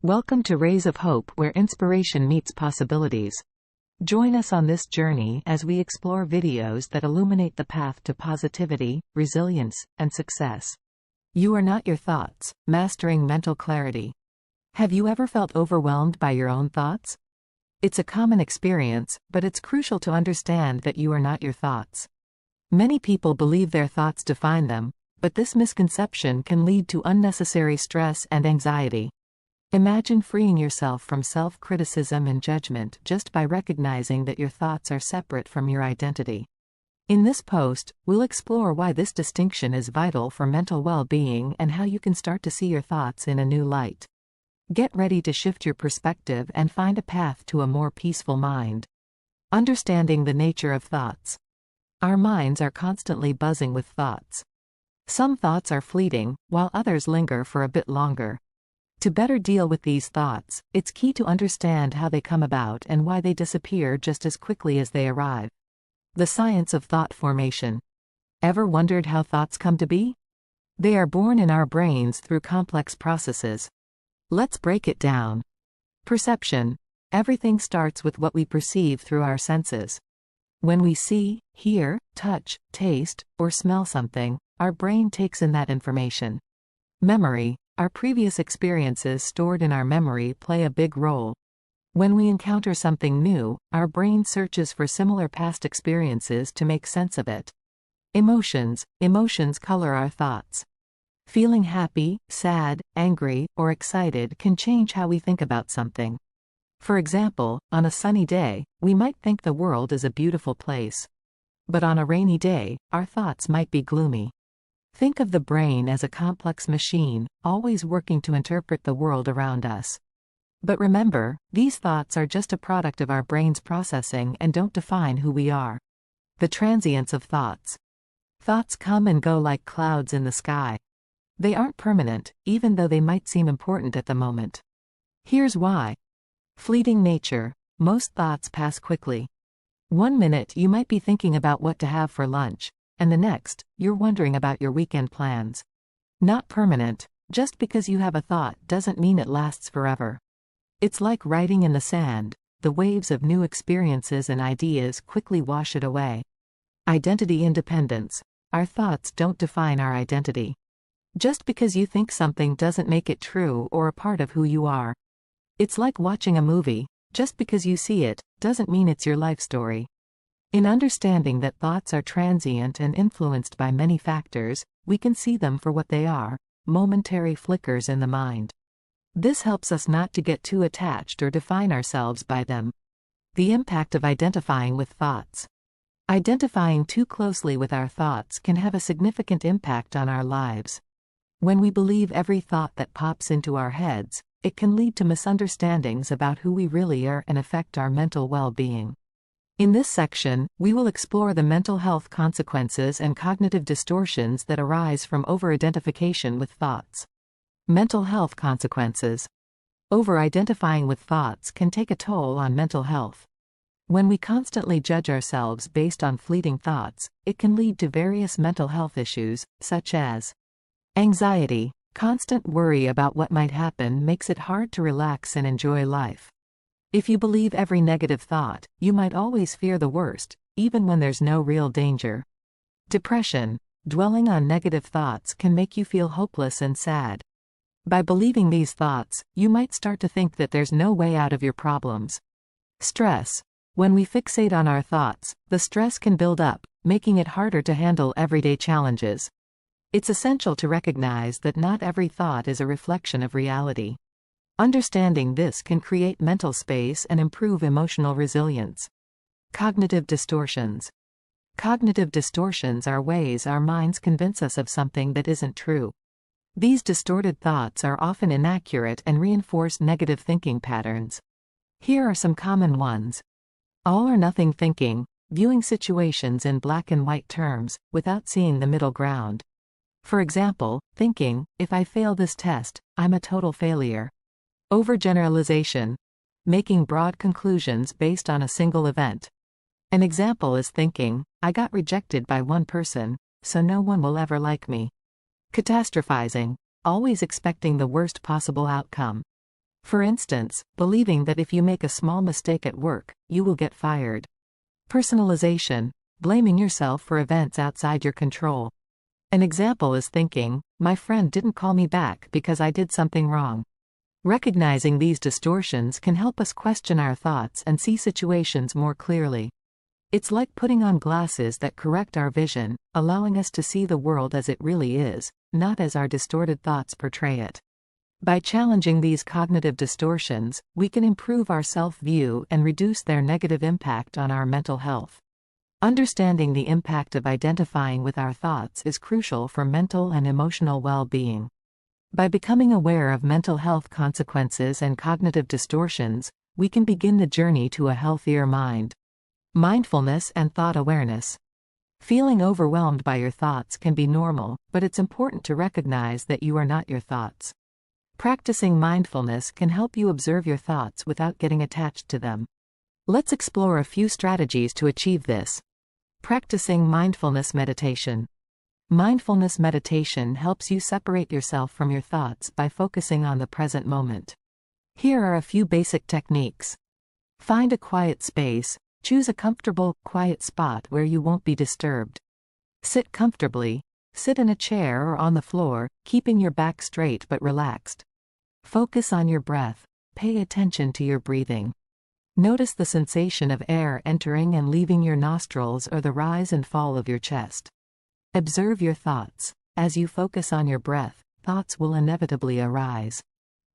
Welcome to Rays of Hope, where inspiration meets possibilities. Join us on this journey as we explore videos that illuminate the path to positivity, resilience, and success. You are not your thoughts. Mastering mental clarity. Have you ever felt overwhelmed by your own thoughts? It's a common experience, but it's crucial to understand that you are not your thoughts. Many people believe their thoughts define them, but this misconception can lead to unnecessary stress and anxiety. Imagine freeing yourself from self-criticism and judgment just by recognizing that your thoughts are separate from your identity. In this post, we'll explore why this distinction is vital for mental well-being and how you can start to see your thoughts in a new light. Get ready to shift your perspective and find a path to a more peaceful mind. Understanding the nature of thoughts. Our minds are constantly buzzing with thoughts. Some thoughts are fleeting, while others linger for a bit longer. To better deal with these thoughts, it's key to understand how they come about and why they disappear just as quickly as they arrive. The science of thought formation. Ever wondered how thoughts come to be? They are born in our brains through complex processes. Let's break it down. Perception. Everything starts with what we perceive through our senses. When we see, hear, touch, taste, or smell something, our brain takes in that information. Memory. Our previous experiences stored in our memory play a big role. When we encounter something new, our brain searches for similar past experiences to make sense of it. Emotions. Emotions color our thoughts. Feeling happy, sad, angry, or excited can change how we think about something. For example, on a sunny day, we might think the world is a beautiful place. But on a rainy day, our thoughts might be gloomy. Think of the brain as a complex machine, always working to interpret the world around us. But remember, these thoughts are just a product of our brain's processing and don't define who we are. The transience of thoughts. Thoughts come and go like clouds in the sky. They aren't permanent, even though they might seem important at the moment. Here's why. Fleeting nature. Most thoughts pass quickly. One minute you might be thinking about what to have for lunch, and the next, you're wondering about your weekend plans. Not permanent. Just because you have a thought doesn't mean it lasts forever. It's like writing in the sand. The waves of new experiences and ideas quickly wash it away. Identity independence. Our thoughts don't define our identity. Just because you think something doesn't make it true or a part of who you are. It's like watching a movie. Just because you see it, doesn't mean it's your life story. In understanding that thoughts are transient and influenced by many factors, we can see them for what they are, momentary flickers in the mind. This helps us not to get too attached or define ourselves by them. The impact of identifying with thoughts. Identifying too closely with our thoughts can have a significant impact on our lives. When we believe every thought that pops into our heads, it can lead to misunderstandings about who we really are and affect our mental well-being. In this section, we will explore the mental health consequences and cognitive distortions that arise from over-identification with thoughts. Mental health consequences. Over-identifying with thoughts can take a toll on mental health. When we constantly judge ourselves based on fleeting thoughts, it can lead to various mental health issues, such as anxiety. Constant worry about what might happen makes it hard to relax and enjoy life. If you believe every negative thought, you might always fear the worst, even when there's no real danger. Depression. Dwelling on negative thoughts can make you feel hopeless and sad. By believing these thoughts, you might start to think that there's no way out of your problems. Stress. When we fixate on our thoughts, the stress can build up, making it harder to handle everyday challenges. It's essential to recognize that not every thought is a reflection of reality. Understanding this can create mental space and improve emotional resilience. Cognitive distortions. Cognitive distortions are ways our minds convince us of something that isn't true. These distorted thoughts are often inaccurate and reinforce negative thinking patterns. Here are some common ones. All or nothing thinking, viewing situations in black and white terms, without seeing the middle ground. For example, thinking, if I fail this test, I'm a total failure. Overgeneralization. Making broad conclusions based on a single event. An example is thinking, I got rejected by one person, so no one will ever like me. Catastrophizing. Always expecting the worst possible outcome. For instance, believing that if you make a small mistake at work, you will get fired. Personalization, blaming yourself for events outside your control. An example is thinking, my friend didn't call me back because I did something wrong. Recognizing these distortions can help us question our thoughts and see situations more clearly. It's like putting on glasses that correct our vision, allowing us to see the world as it really is, not as our distorted thoughts portray it. By challenging these cognitive distortions, we can improve our self-view and reduce their negative impact on our mental health. Understanding the impact of identifying with our thoughts is crucial for mental and emotional well-being. By becoming aware of mental health consequences and cognitive distortions, we can begin the journey to a healthier mind. Mindfulness and thought awareness. Feeling overwhelmed by your thoughts can be normal, but it's important to recognize that you are not your thoughts. Practicing mindfulness can help you observe your thoughts without getting attached to them. Let's explore a few strategies to achieve this. Practicing mindfulness meditation. Mindfulness meditation helps you separate yourself from your thoughts by focusing on the present moment. Here are a few basic techniques. Find a quiet space. Choose a comfortable, quiet spot where you won't be disturbed. Sit comfortably. Sit in a chair or on the floor, keeping your back straight but relaxed. Focus on your breath. Pay attention to your breathing. Notice the sensation of air entering and leaving your nostrils or the rise and fall of your chest. Observe your thoughts. As you focus on your breath, thoughts will inevitably arise.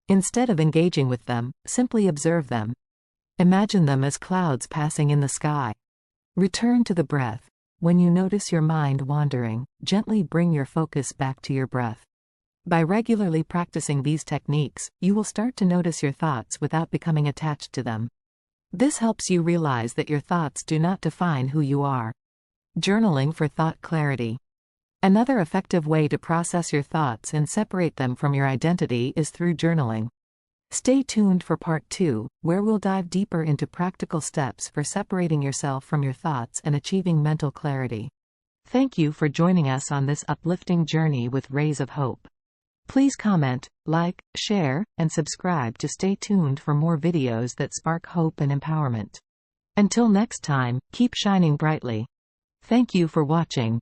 Instead of engaging with them, simply observe them. Imagine them as clouds passing in the sky. Return to the breath. When you notice your mind wandering, gently bring your focus back to your breath. By regularly practicing these techniques, you will start to notice your thoughts without becoming attached to them. This helps you realize that your thoughts do not define who you are. Journaling for thought clarity. Another effective way to process your thoughts and separate them from your identity is through journaling. Stay tuned for part 2, where we'll dive deeper into practical steps for separating yourself from your thoughts and achieving mental clarity. Thank you for joining us on this uplifting journey with Rays of Hope. Please comment, like, share, and subscribe to stay tuned for more videos that spark hope and empowerment. Until next time, keep shining brightly. Thank you for watching.